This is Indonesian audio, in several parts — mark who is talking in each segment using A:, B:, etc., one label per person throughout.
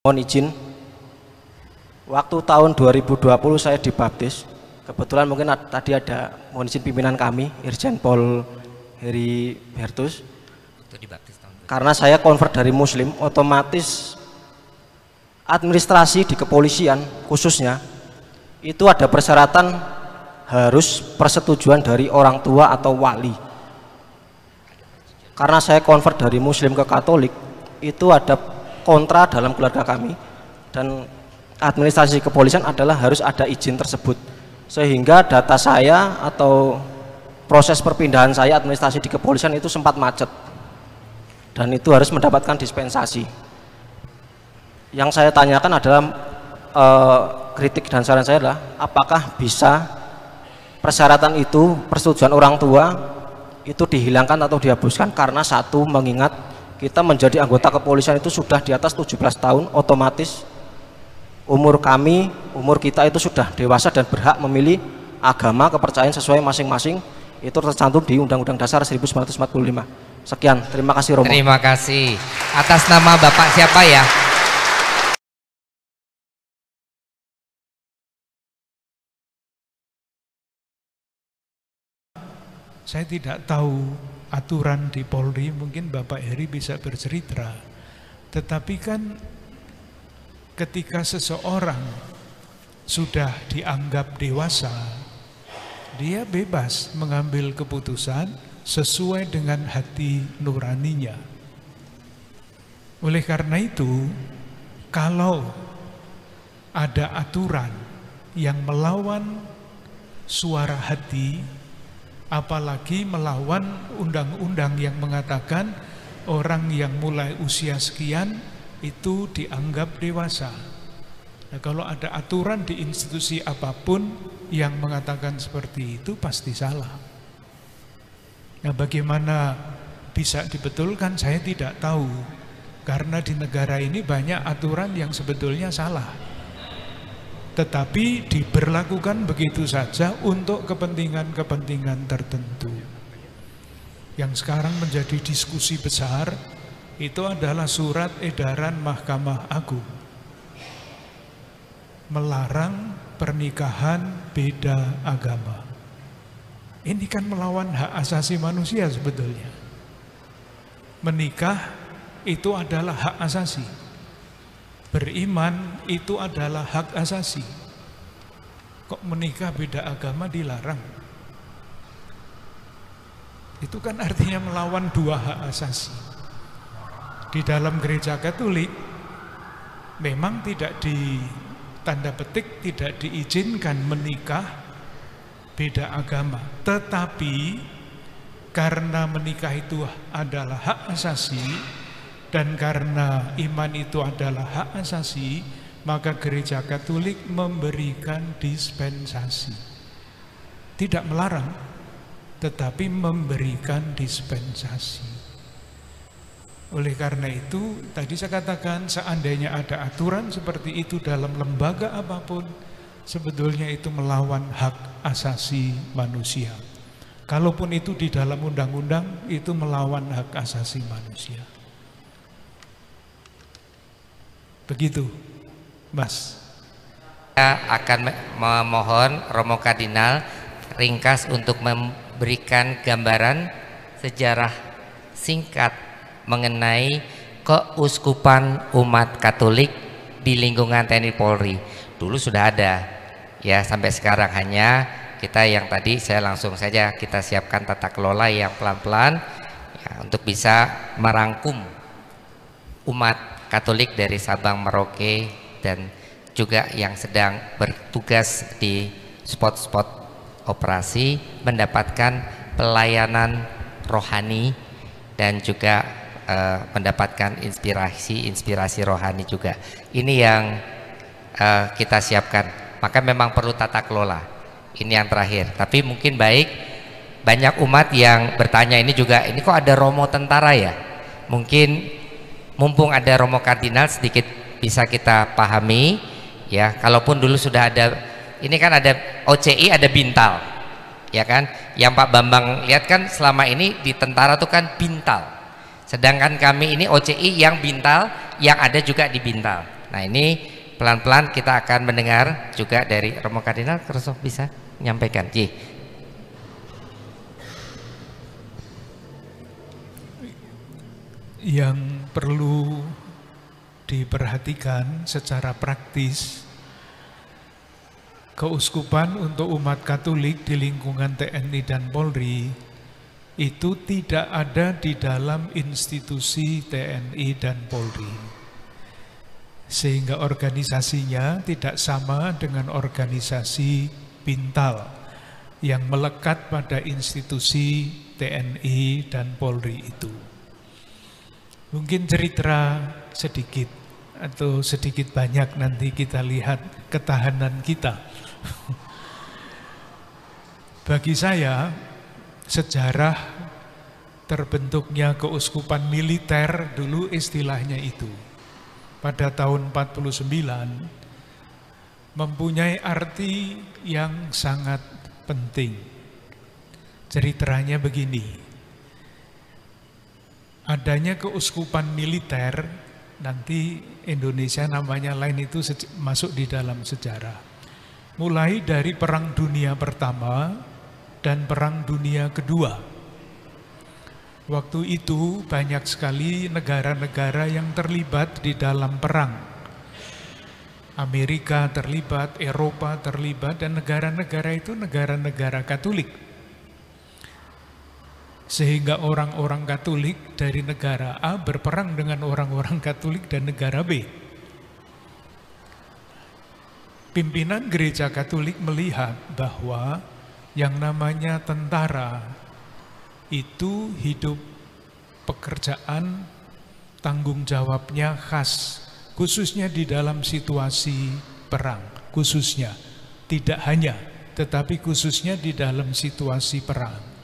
A: Mohon izin, waktu tahun 2020 saya dibaptis. Kebetulan mungkin tadi ada, mohon izin pimpinan kami, Irjen Pol Heri Bertus. Karena saya convert dari Muslim, otomatis administrasi di kepolisian khususnya itu ada persyaratan harus persetujuan dari orang tua atau wali. Karena saya convert dari Muslim ke Katolik, itu ada kontra dalam keluarga kami, dan administrasi kepolisian adalah harus ada izin tersebut, sehingga data saya atau proses perpindahan saya administrasi di kepolisian itu sempat macet, dan itu harus mendapatkan dispensasi. Yang saya tanyakan adalah kritik dan saran saya adalah apakah bisa persyaratan itu, persetujuan orang tua itu dihilangkan atau dihapuskan, karena satu, mengingat kita menjadi anggota kepolisian itu sudah di atas 17 tahun, otomatis umur kita itu sudah dewasa dan berhak memilih agama kepercayaan sesuai masing-masing, itu tercantum di Undang-Undang Dasar 1945. Sekian, terima kasih Romo.
B: Terima kasih. Atas nama Bapak siapa ya?
C: Saya tidak tahu aturan di Polri, mungkin Bapak Heri bisa bercerita. Tetapi kan ketika seseorang sudah dianggap dewasa, dia bebas mengambil keputusan sesuai dengan hati nuraninya. Oleh karena itu, kalau ada aturan yang melawan suara hati, apalagi melawan undang-undang yang mengatakan orang yang mulai usia sekian itu dianggap dewasa. Nah, kalau ada aturan di institusi apapun yang mengatakan seperti itu, pasti salah. Nah, bagaimana bisa dibetulkan, saya tidak tahu. Karena di negara ini banyak aturan yang sebetulnya salah, tetapi diberlakukan begitu saja untuk kepentingan-kepentingan tertentu. Yang sekarang menjadi diskusi besar itu adalah surat edaran Mahkamah Agung melarang pernikahan beda agama. Ini kan melawan hak asasi manusia sebetulnya. Menikah itu adalah hak asasi. Beriman itu adalah hak asasi. Kok menikah beda agama dilarang? Itu kan artinya melawan dua hak asasi. Di dalam gereja Katolik memang tidak tanda petik tidak diizinkan menikah beda agama. Tetapi karena menikah itu adalah hak asasi, dan karena iman itu adalah hak asasi, maka gereja Katolik memberikan dispensasi. Tidak melarang, tetapi memberikan dispensasi. Oleh karena itu, tadi saya katakan, seandainya ada aturan seperti itu dalam lembaga apapun, sebetulnya itu melawan hak asasi manusia. Kalaupun itu di dalam undang-undang, itu melawan hak asasi manusia. Begitu, Mas.
B: Saya akan memohon Romo Kardinal ringkas untuk memberikan gambaran sejarah singkat mengenai keuskupan umat Katolik di lingkungan TNI Polri. Dulu sudah ada, ya, sampai sekarang hanya kita yang tadi saya langsung saja kita siapkan tata kelola yang pelan-pelan ya, untuk bisa merangkum umat Katolik dari Sabang, Merauke, dan juga yang sedang bertugas di spot-spot operasi mendapatkan pelayanan rohani dan juga mendapatkan inspirasi rohani juga. Ini yang kita siapkan. Maka memang perlu tata kelola. Ini yang terakhir. Tapi mungkin banyak umat yang bertanya ini juga, ini kok ada Romo tentara ya? Mungkin mumpung ada Romo Kardinal sedikit bisa kita pahami ya. Kalaupun dulu sudah ada, ini kan ada OCI, ada Bintal ya kan, yang Pak Bambang lihat kan selama ini di tentara tuh kan Bintal, sedangkan kami ini OCI yang Bintal, yang ada juga di Bintal. Nah, ini pelan-pelan kita akan mendengar juga dari Romo Kardinal. Kerso bisa menyampaikan.
C: Yang perlu diperhatikan secara praktis, keuskupan untuk umat Katolik di lingkungan TNI dan Polri itu tidak ada di dalam institusi TNI dan Polri, sehingga organisasinya tidak sama dengan organisasi Pintal yang melekat pada institusi TNI dan Polri itu. Mungkin cerita sedikit atau sedikit banyak nanti kita lihat ketahanan kita. Bagi saya, sejarah terbentuknya keuskupan militer dulu istilahnya itu pada tahun 49 mempunyai arti yang sangat penting. Ceritanya begini. Adanya keuskupan militer, nanti Indonesia namanya lain, itu masuk di dalam sejarah. Mulai dari Perang Dunia Pertama dan Perang Dunia Kedua. Waktu itu banyak sekali negara-negara yang terlibat di dalam perang. Amerika terlibat, Eropa terlibat, dan negara-negara itu negara-negara Katolik. Sehingga orang-orang Katolik dari negara A berperang dengan orang-orang Katolik dan negara B. Pimpinan Gereja Katolik melihat bahwa yang namanya tentara itu hidup pekerjaan tanggung jawabnya khas, khususnya di dalam situasi perang, khususnya, tidak hanya, tetapi khususnya di dalam situasi perang.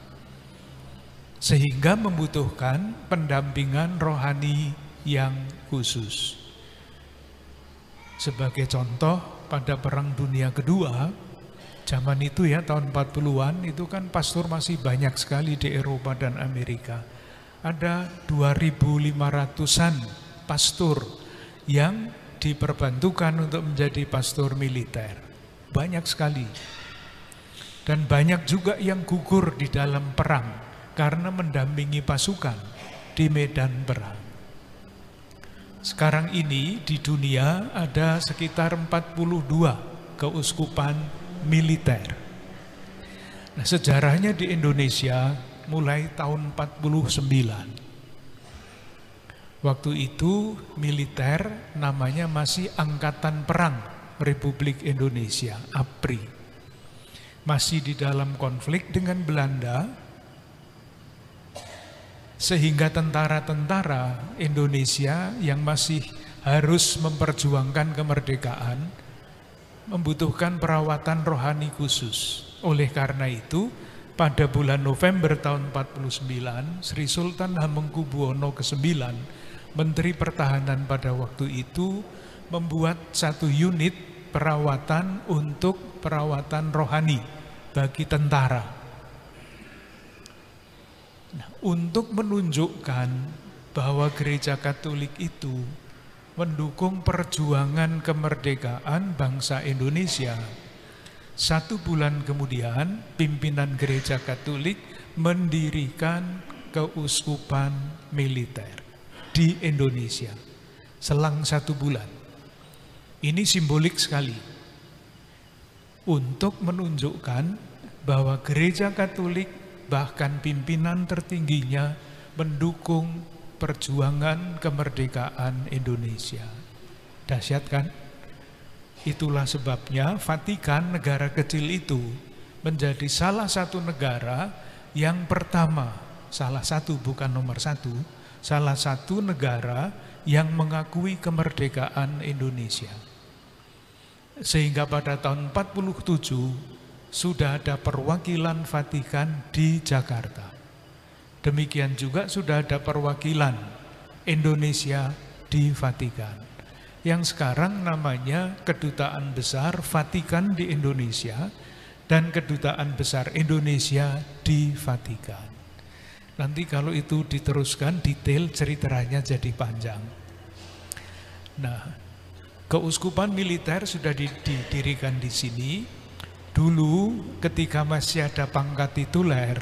C: Sehingga membutuhkan pendampingan rohani yang khusus. Sebagai contoh, pada Perang Dunia Kedua, zaman itu ya tahun 40-an, itu kan pastor masih banyak sekali di Eropa dan Amerika. Ada 2.500-an pastor yang diperbantukan untuk menjadi pastor militer. Banyak sekali. Dan banyak juga yang gugur di dalam perang karena mendampingi pasukan di medan perang. Sekarang ini di dunia ada sekitar 42 keuskupan militer. Nah, sejarahnya di Indonesia mulai tahun 49. Waktu itu militer namanya masih Angkatan Perang Republik Indonesia, APRI. Masih di dalam konflik dengan Belanda, sehingga tentara-tentara Indonesia yang masih harus memperjuangkan kemerdekaan membutuhkan perawatan rohani khusus. Oleh karena itu, pada bulan November tahun 49, Sri Sultan Hamengkubuwono ke-9, Menteri Pertahanan pada waktu itu, membuat satu unit perawatan untuk perawatan rohani bagi tentara. Nah, untuk menunjukkan bahwa Gereja Katolik itu mendukung perjuangan kemerdekaan bangsa Indonesia, 1 bulan kemudian pimpinan Gereja Katolik mendirikan keuskupan militer di Indonesia selang 1 bulan. Ini simbolik sekali untuk menunjukkan bahwa Gereja Katolik bahkan pimpinan tertingginya mendukung perjuangan kemerdekaan Indonesia. Dahsyat kan? Itulah sebabnya Vatikan, negara kecil itu, menjadi salah satu negara yang pertama, salah satu bukan nomor 1, salah satu negara yang mengakui kemerdekaan Indonesia. Sehingga pada tahun 47 sudah ada perwakilan Vatikan di Jakarta. Demikian juga sudah ada perwakilan Indonesia di Vatikan, yang sekarang namanya Kedutaan Besar Vatikan di Indonesia dan Kedutaan Besar Indonesia di Vatikan. Nanti kalau itu diteruskan detail ceritanya jadi panjang. Nah, Keuskupan militer sudah didirikan di sini. Dulu ketika masih ada pangkat tituler,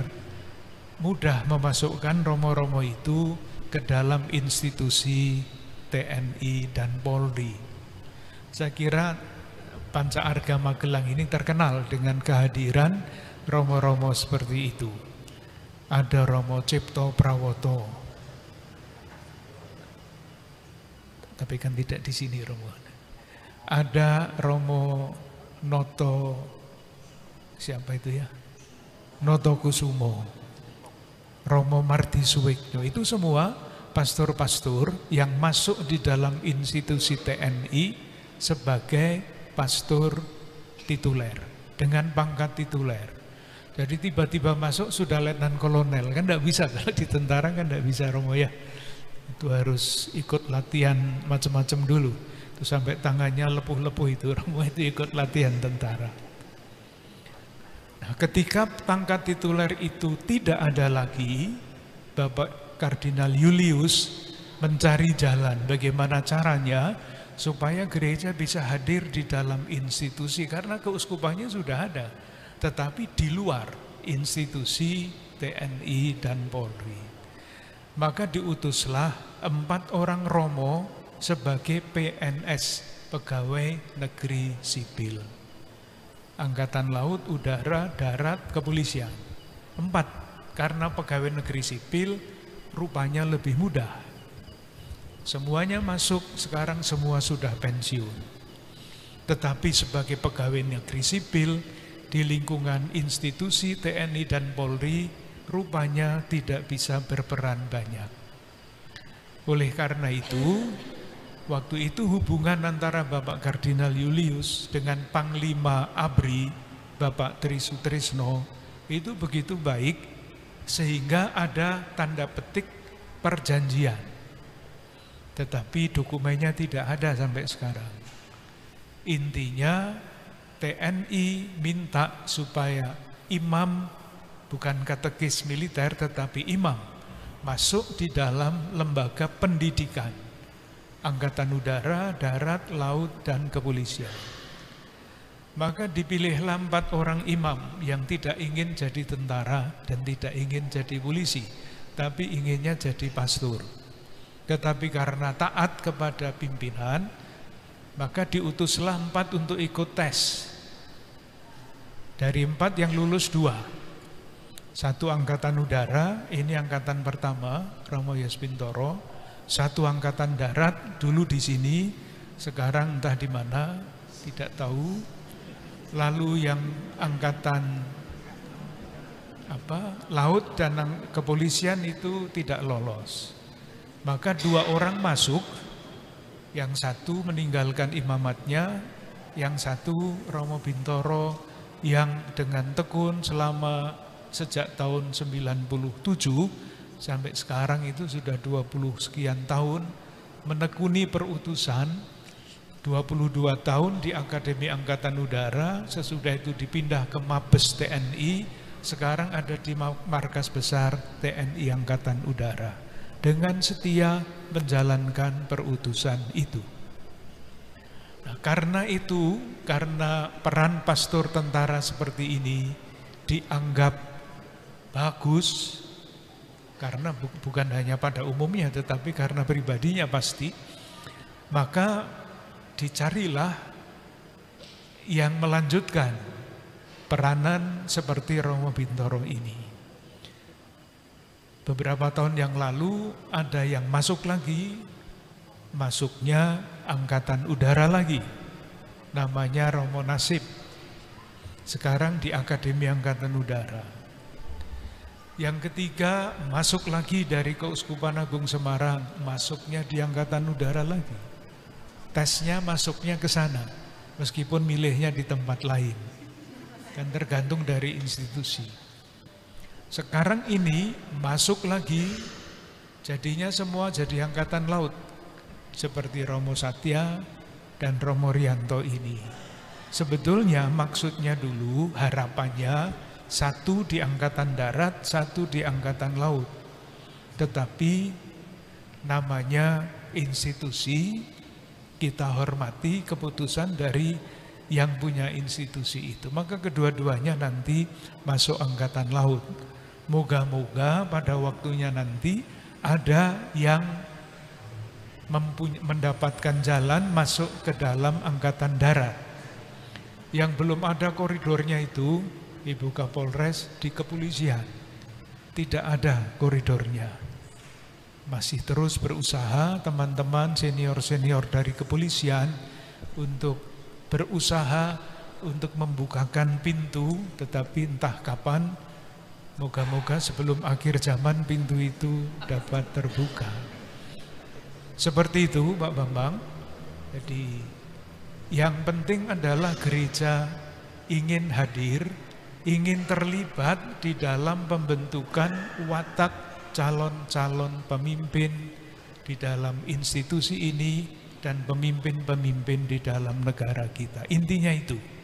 C: mudah memasukkan romo-romo itu ke dalam institusi TNI dan Polri. Saya kira Panca Arga Magelang ini terkenal dengan kehadiran romo-romo seperti itu. Ada Romo Cipto Prawoto, tapi kan tidak di sini romo. Ada Romo Noto, siapa itu ya? Noto Kusumo, Romo Marti Suwikyo, itu semua pastor-pastor yang masuk di dalam institusi TNI sebagai pastor tituler, dengan pangkat tituler. Jadi tiba-tiba masuk sudah letnan kolonel, kan tidak bisa, kalau di tentara kan tidak bisa romo ya. Itu harus ikut latihan macam-macam dulu. Itu sampai tangannya lepuh-lepuh itu, romo itu ikut latihan tentara. Nah, ketika pangkat tituler itu tidak ada lagi, Bapak Kardinal Julius mencari jalan bagaimana caranya supaya gereja bisa hadir di dalam institusi, karena keuskupannya sudah ada, tetapi di luar institusi TNI dan Polri. Maka diutuslah 4 orang romo sebagai PNS, pegawai negeri sipil. Angkatan Laut, Udara, Darat, Kepolisian. 4, karena pegawai negeri sipil rupanya lebih mudah. Semuanya masuk, sekarang semua sudah pensiun. Tetapi sebagai pegawai negeri sipil di lingkungan institusi TNI dan Polri rupanya tidak bisa berperan banyak. Oleh karena itu, waktu itu hubungan antara Bapak Kardinal Julius dengan Panglima ABRI, Bapak Tri Sutrisno, itu begitu baik sehingga ada tanda petik perjanjian. Tetapi dokumennya tidak ada sampai sekarang. Intinya TNI minta supaya imam, bukan katekis militer tetapi imam, masuk di dalam lembaga pendidikan Angkatan Udara, Darat, Laut, dan Kepolisian. Maka dipilihlah 4 orang imam yang tidak ingin jadi tentara dan tidak ingin jadi polisi, tapi inginnya jadi pastor. Tetapi karena taat kepada pimpinan, maka diutuslah 4 untuk ikut tes. Dari 4 yang lulus 2. 1 angkatan udara, ini angkatan pertama, Romo Yaspintoro. 1 angkatan darat, dulu di sini, sekarang entah di mana, tidak tahu. Lalu yang angkatan laut dan kepolisian itu tidak lolos. Maka 2 orang masuk, yang 1 meninggalkan imamatnya, yang 1 Romo Bintoro yang dengan tekun selama sejak tahun 97 sampai sekarang itu sudah 20 sekian tahun menekuni perutusan, 22 tahun di Akademi Angkatan Udara, sesudah itu dipindah ke Mabes TNI, sekarang ada di Markas Besar TNI Angkatan Udara, dengan setia menjalankan perutusan itu. Nah, karena itu, karena peran pastor tentara seperti ini dianggap bagus, karena bukan hanya pada umumnya tetapi karena pribadinya pasti, maka dicarilah yang melanjutkan peranan seperti Romo Bintoro ini. Beberapa tahun yang lalu ada yang masuk lagi, masuknya Angkatan Udara lagi, namanya Romo Nasib, sekarang di Akademi Angkatan Udara. Yang ketiga masuk lagi dari Keuskupan Agung Semarang, masuknya di Angkatan Udara lagi. Tesnya masuknya ke sana, meskipun milihnya di tempat lain, kan tergantung dari institusi. Sekarang ini masuk lagi, jadinya semua jadi Angkatan Laut, seperti Romo Satya dan Romo Rianto ini. Sebetulnya maksudnya dulu harapannya 1 di Angkatan Darat, 1 di Angkatan Laut. Tetapi namanya institusi, kita hormati keputusan dari yang punya institusi itu. Maka kedua-duanya nanti masuk Angkatan Laut. Moga-moga pada waktunya nanti ada yang mendapatkan jalan masuk ke dalam Angkatan Darat. Yang belum ada koridornya itu, Ibu Kapolres, di kepolisian. Tidak ada koridornya. Masih terus berusaha teman-teman senior-senior dari kepolisian untuk berusaha untuk membukakan pintu, tetapi entah kapan, moga-moga sebelum akhir zaman pintu itu dapat terbuka. Seperti itu Pak Bambang. Jadi yang penting adalah gereja ingin hadir, ingin terlibat di dalam pembentukan watak calon-calon pemimpin di dalam institusi ini dan pemimpin-pemimpin di dalam negara kita. Intinya itu.